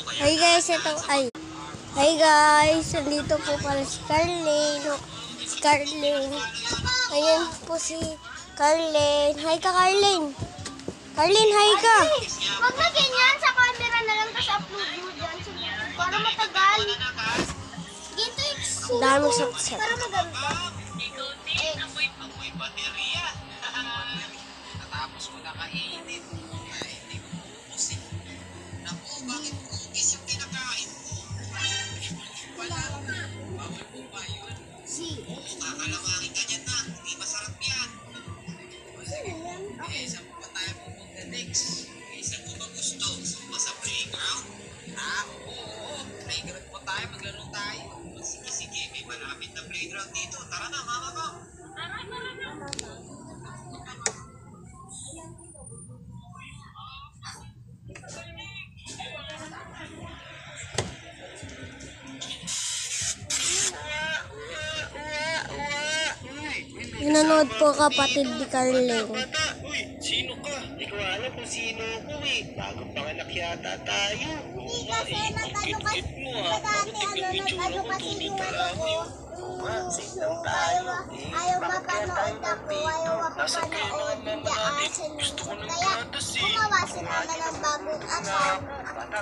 Hi guys, Hi guys, nandito po pala si Carlene. Ayan po si Carlene. Hi ka, Carlene. Carlene, hi ka. Huwag na ganyan, sa camera na lang, tapos upload mo dyan. Para matagal. Dito yung Dami saksak. para maganda. Amoy baterya. Natapos mo na kainin. Hindi mo pupusin. Naku, bakit cookies yung kinakain mo? Wala na. Bawal po ba yun? Kakalawangin ka dyan na. Hindi masarap yan. Saan po ba tayo pupunta next? Saan po ba gusto? Sa playground? Oo. Playground po tayo. Maglaro tayo. Sige, may malapit na playground dito. Tara na, mama ko. Nanonood po kapatid ni Carlene. Uy, sino ka? Hindi ko alam kung sino ako eh. Bagong panganak yata tayo. Hindi kasi nag-ano Mo ah. Bakit tignan yung itsura ko? Tunay marami oh. Oo nga, safe lang tayo. ayaw mapanood ako, ayaw Nasaan kayo mapanood. mga mama natin? Gusto ko ng gatas eh. Gumawa si mama ng bagong account.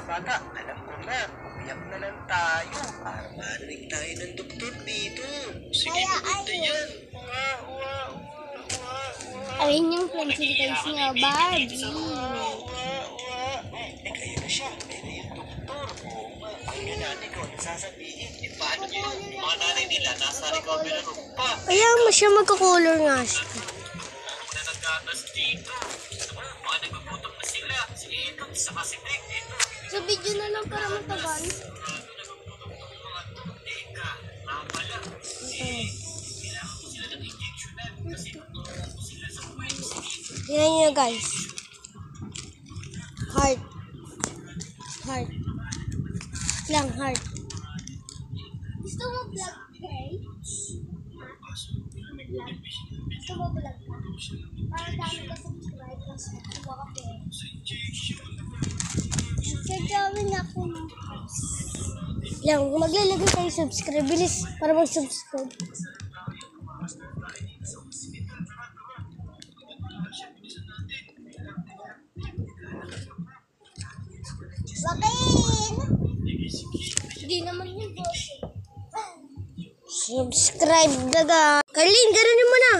Bata, alam ko na. Umiyak na lang tayo. Para marinig tayo ng doktor dito. Sige, Kaya maganda ayun. yan. Ayun yung pencil case niya, Barbie. Ayun na siya. Ayun yung doktor. Ang ganaan ikaw, nasasabihin. Paano yun? Yung mga nanay nila nasa recovery room pa. Ayaw mo siya, magkakolor nga siya. Na naggatas dito. Baka nagugutom na sila. Si Edon, saka si Dick dito. Sa video na lang para matagal. Teka, pala. Kailangan ko sila ng injection na. Kasi tutulungan ko sila sa buhay. Tingnan nyo guys. Heart. Lang, heart. Gusto mo vlog, Gray? Gusto mo vlog ka? Para dami ka subscribe kasi gusto ka pera. Gagawin ako ng Lang, maglalagay tayo subscribe. Bilis para mag-subscribe. Wakain! Hindi naman yung boss. Subscribe daga. Carlene, gano'n mo na.